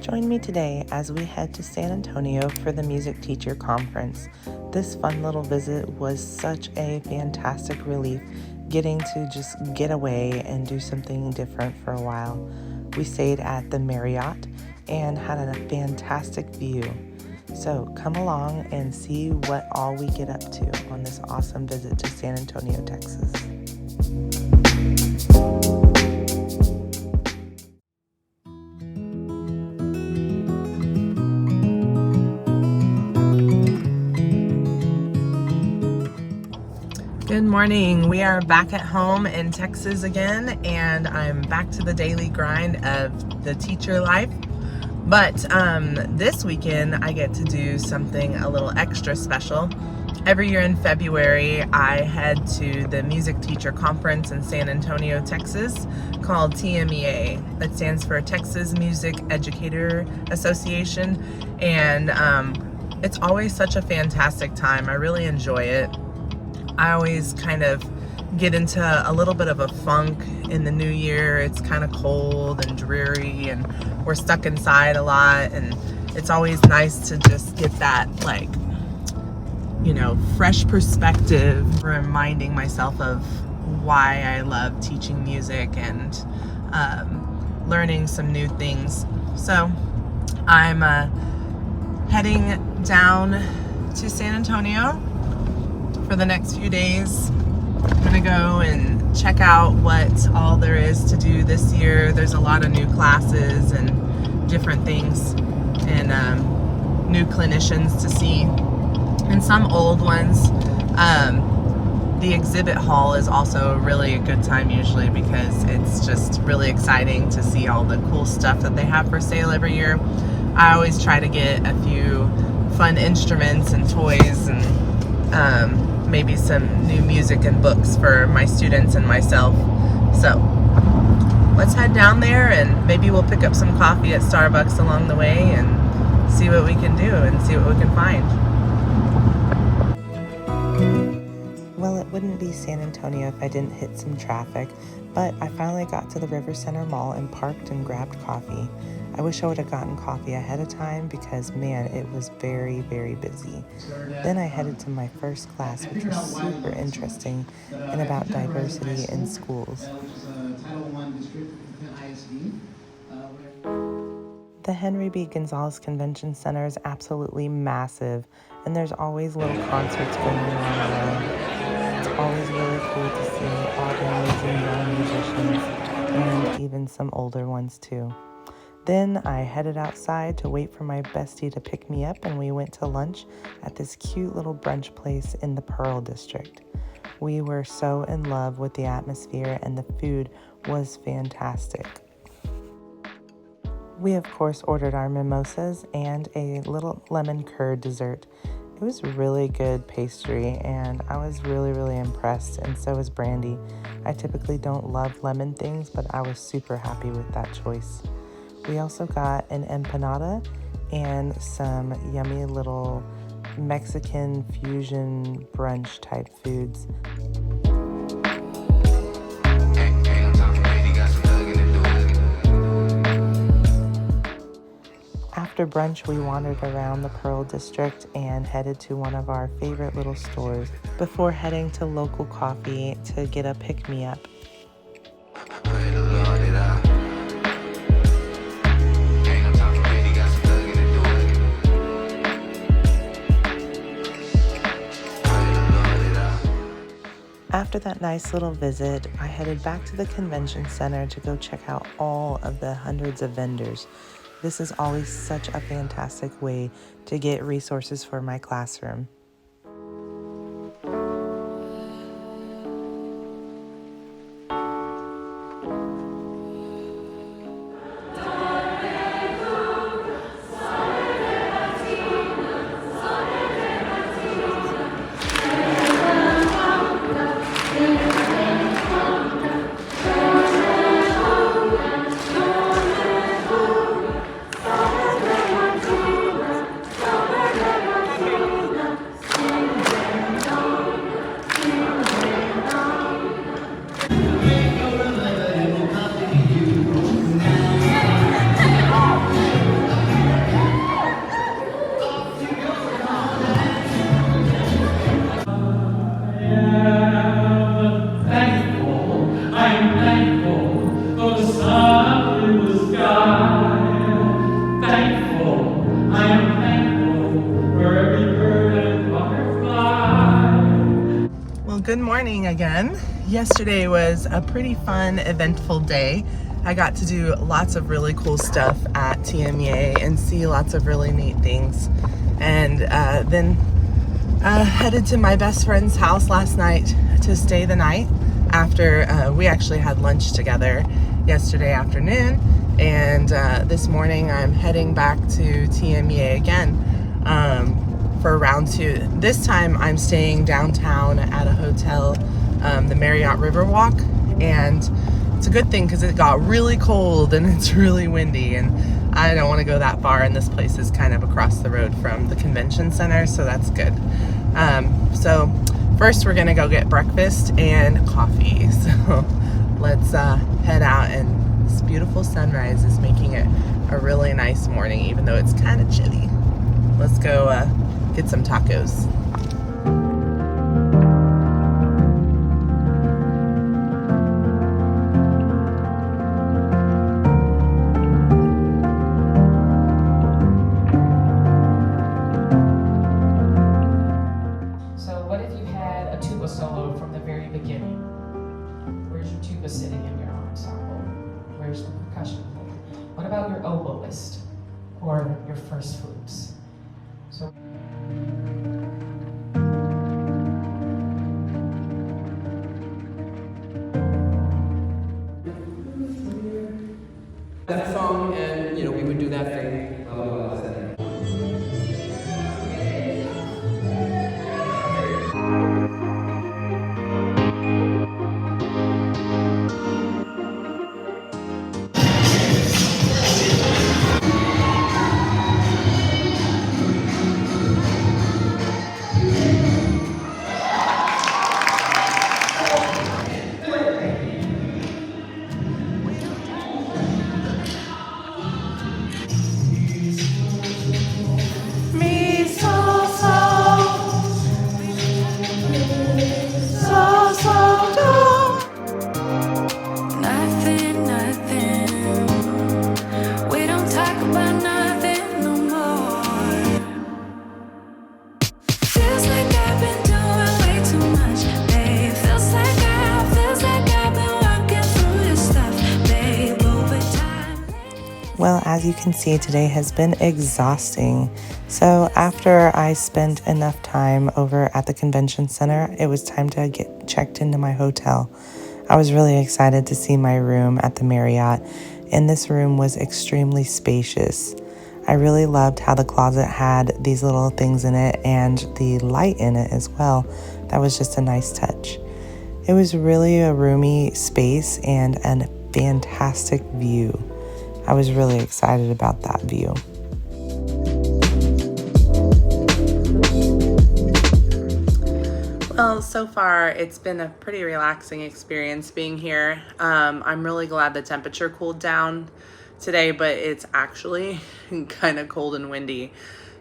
Join me today as we head to San Antonio for the Music Teacher Conference. This fun little visit was such a fantastic relief, getting to just get away and do something different for a while. We stayed at the Marriott and had a fantastic view. So come along and see what all we get up to on this awesome visit to San Antonio, Texas. Good morning. We are back at home in Texas again, and I'm back to the daily grind of the teacher life. But this weekend I get to do something a little extra special. Every year in February I head to the Music Teacher Conference in San Antonio, Texas, called TMEA. That stands for Texas Music Educator Association, and it's always such a fantastic time. I really enjoy it. I always kind of get into a little bit of a funk in the new year. It's kind of cold and dreary and we're stuck inside a lot, and it's always nice to just get that, like, you know, fresh perspective, reminding myself of why I love teaching music and learning some new things. So I'm heading down to San Antonio for the next few days. I'm gonna go and check out what all there is to do this year. There's a lot of new classes and different things, and new clinicians to see, and some old ones. The exhibit hall is also really a good time usually, because it's just really exciting to see all the cool stuff that they have for sale every year. I always try to get a few fun instruments and toys, and maybe some new music and books for my students and myself. So let's head down there, and maybe we'll pick up some coffee at Starbucks along the way and see what we can do and see what we can find. Well, it wouldn't be San Antonio if I didn't hit some traffic, but I finally got to the River Center Mall and parked and grabbed coffee. I wish I would have gotten coffee ahead of time, because man, it was very, very busy. Then I headed to my first class, which was super interesting, and about diversity in schools. The Henry B. Gonzalez Convention Center is absolutely massive, and there's always little concerts going on around. It's always really cool to see all the amazing young musicians, and even some older ones too. Then I headed outside to wait for my bestie to pick me up, and we went to lunch at this cute little brunch place in the Pearl District. We were so in love with the atmosphere, and the food was fantastic. We, of course, ordered our mimosas and a little lemon curd dessert. It was really good pastry, and I was really, really impressed, and so was Brandy. I typically don't love lemon things, but I was super happy with that choice. We also got an empanada and some yummy little Mexican fusion brunch type foods. After brunch, we wandered around the Pearl District and headed to one of our favorite little stores before heading to local coffee to get a pick-me-up. After that nice little visit, I headed back to the convention center to go check out all of the hundreds of vendors. This is always such a fantastic way to get resources for my classroom. good morning again. Yesterday was a pretty fun, eventful day. I got to do lots of really cool stuff at TMEA and see lots of really neat things. And then headed to my best friend's house last night to stay the night after we actually had lunch together yesterday afternoon. And this morning I'm heading back to TMEA again for round 2. This time I'm staying downtown at a hotel, the Marriott Riverwalk, and it's a good thing because it got really cold and it's really windy, and I don't want to go that far, and this place is kind of across the road from the convention center, so that's good. So first we're gonna go get breakfast and coffee, so let's head out, and this beautiful sunrise is making it a really nice morning even though it's kind of chilly. Let's go get some tacos. So what if you had a tuba solo from the very beginning? Where's your tuba sitting in your ensemble? Where's the percussion player? What about your oboist or your first flutes? So that song, and we would do that thing. Well, as you can see, today has been exhausting. So after I spent enough time over at the convention center, it was time to get checked into my hotel. I was really excited to see my room at the Marriott, and this room was extremely spacious. I really loved how the closet had these little things in it and the light in it as well. That was just a nice touch. It was really a roomy space and a fantastic view. I was really excited about that view. Well, so far it's been a pretty relaxing experience being here. I'm really glad the temperature cooled down today, but it's actually kind of cold and windy.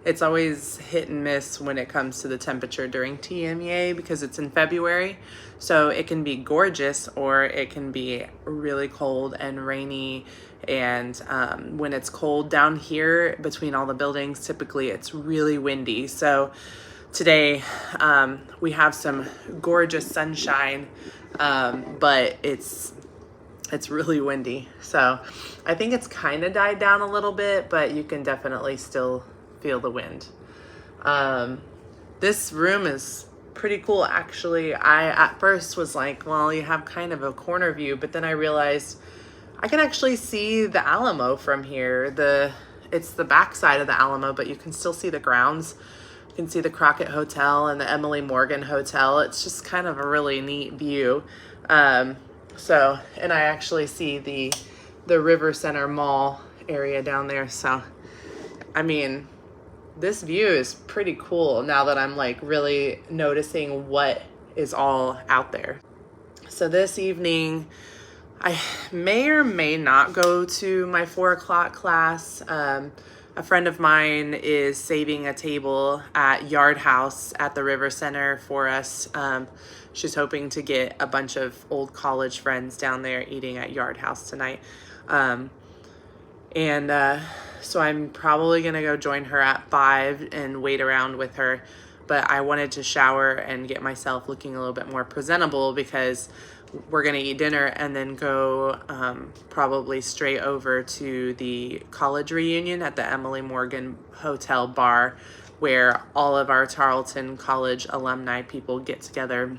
It's always hit and miss when it comes to the temperature during TMEA because it's in February. So it can be gorgeous or it can be really cold and rainy. And when it's cold down here between all the buildings, typically it's really windy. So today we have some gorgeous sunshine, but it's really windy. So I think it's kind of died down a little bit, but you can definitely still feel the wind. This room is pretty cool, actually. I at first was like, well, you have kind of a corner view, but then I realized I can actually see the Alamo from here. It's the back side of the Alamo, but you can still see the grounds. You can see the Crockett Hotel and the Emily Morgan Hotel. It's just kind of a really neat view. And I actually see the River Center Mall area down there. So, I mean, this view is pretty cool now that I'm like really noticing what is all out there. So this evening, I may or may not go to my 4 o'clock class. A friend of mine is saving a table at Yard House at the River Center for us. She's hoping to get a bunch of old college friends down there eating at Yard House tonight. So I'm probably going to go join her at 5 and wait around with her. but I wanted to shower and get myself looking a little bit more presentable because we're gonna eat dinner and then go probably straight over to the college reunion at the Emily Morgan Hotel bar, where all of our Tarleton College alumni people get together.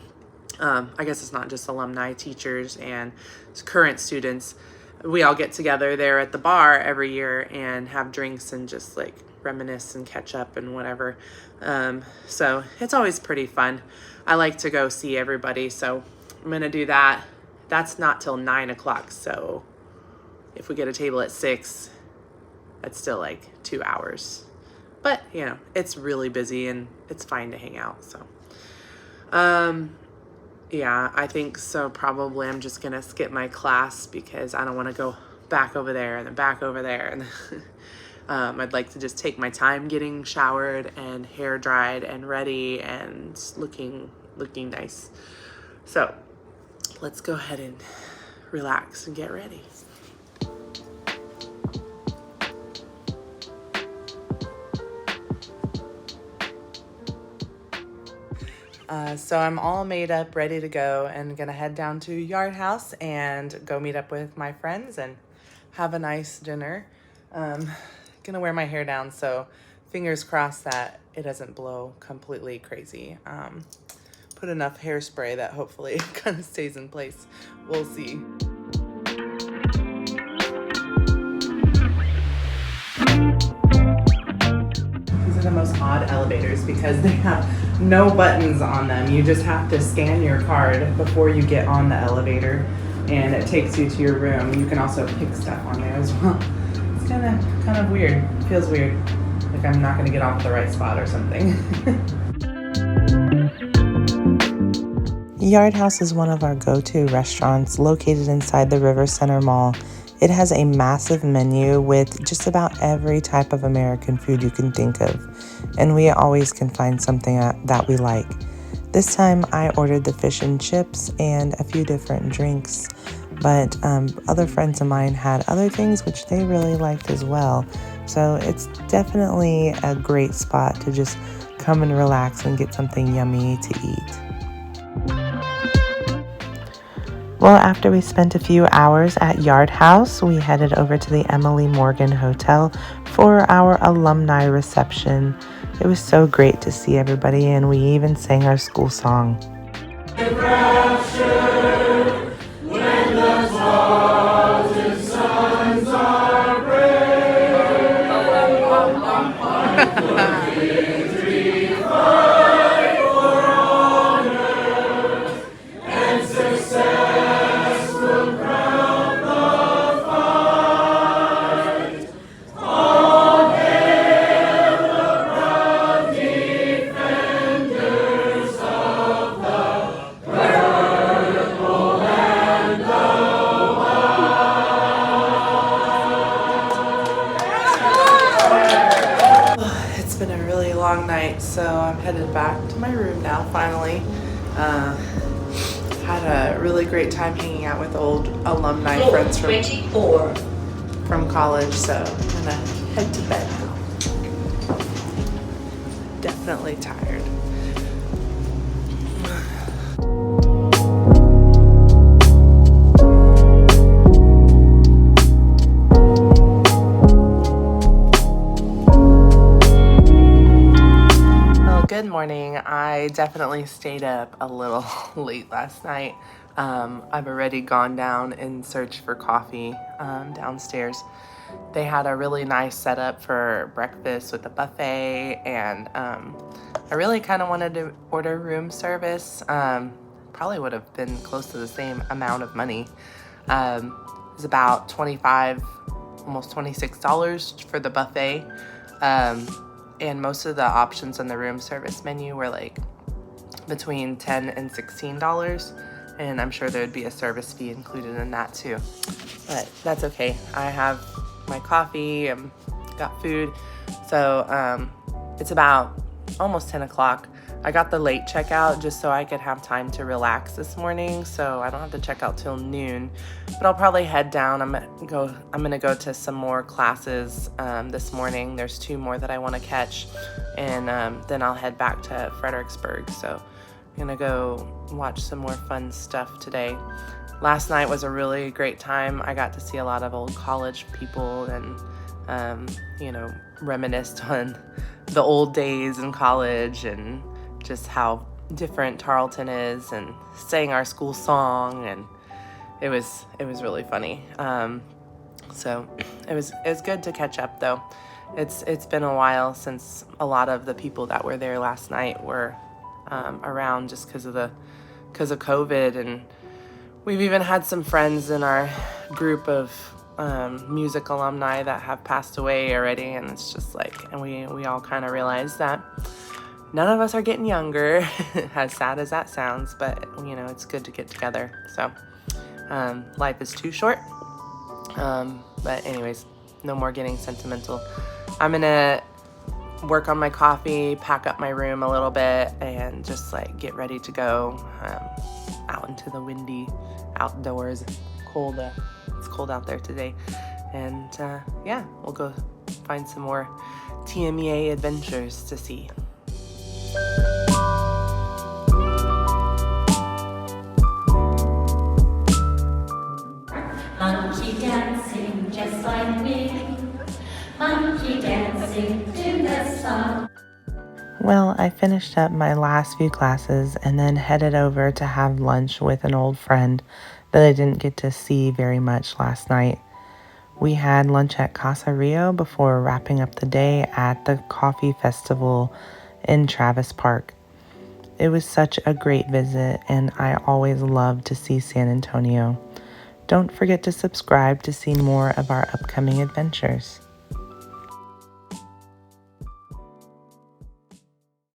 I guess it's not just alumni, teachers and current students. We all get together there at the bar every year and have drinks and just like reminisce and catch up and whatever. So it's always pretty fun. I like to go see everybody, so I'm gonna do that. That's not till 9 o'clock, so if we get a table at 6, that's still like 2 hours. But you know, it's really busy and it's fine to hang out. So yeah, I think so. Probably I'm just gonna skip my class because I don't want to go back over there and then back over there. And I'd like to just take my time getting showered and hair dried and ready and looking nice. So let's go ahead and relax and get ready. So I'm all made up, ready to go, and gonna head down to Yard House and go meet up with my friends and have a nice dinner. Gonna wear my hair down, so fingers crossed that it doesn't blow completely crazy. Put enough hairspray that hopefully it kind of stays in place. We'll see. These are the most odd elevators because they have no buttons on them. You just have to scan your card before you get on the elevator and it takes you to your room. You can also pick stuff on there as well. It's kind of weird. It feels weird. Like I'm not gonna get off at the right spot or something. Yard House is one of our go-to restaurants located inside the River Center Mall. It has a massive menu with just about every type of American food you can think of, and we always can find something that we like. This time I ordered the fish and chips and a few different drinks, but other friends of mine had other things which they really liked as well. So it's definitely a great spot to just come and relax and get something yummy to eat. Well, after we spent a few hours at Yard House, we headed over to the Emily Morgan Hotel for our alumni reception. It was so great to see everybody, and we even sang our school song. Long night, so I'm headed back to my room now finally. Had a really great time hanging out with old alumni friends from college, so I'm gonna head to bed now. Definitely tired. Good morning. I definitely stayed up a little late last night. I've already gone down in search for coffee downstairs. They had a really nice setup for breakfast with a buffet, and I really kind of wanted to order room service. Probably would have been close to the same amount of money. It was about $25, almost $26 for the buffet. And most of the options on the room service menu were like between $10 and $16. And I'm sure there'd be a service fee included in that too. But that's okay. I have my coffee and got food. So it's about almost 10 o'clock. I got the late checkout just so I could have time to relax this morning, so I don't have to check out till noon. But I'll probably head down. I'm gonna go to some more classes this morning. There's 2 more that I want to catch. and then I'll head back to Fredericksburg. So I'm gonna go watch some more fun stuff today. Last night was a really great time. I got to see a lot of old college people and reminisced on the old days in college and just how different Tarleton is, and sang our school song, and it was really funny. So it was good to catch up though. It's been a while since a lot of the people that were there last night were around, just because of COVID, and we've even had some friends in our group of music alumni that have passed away already, and it's just like, and we all kind of realized that none of us are getting younger, as sad as that sounds, but it's good to get together. So life is too short. But anyways, no more getting sentimental. I'm gonna work on my coffee, pack up my room a little bit, and just like get ready to go out into the windy outdoors. Cold. It's cold out there today, and we'll go find some more TMEA adventures to see. Monkey dancing just like me, monkey dancing to the song. Well, I finished up my last few classes and then headed over to have lunch with an old friend that I didn't get to see very much last night. We had lunch at Casa Rio before wrapping up the day at the coffee festival in Travis Park. It was such a great visit, and I always love to see San Antonio. Don't forget to subscribe to see more of our upcoming adventures.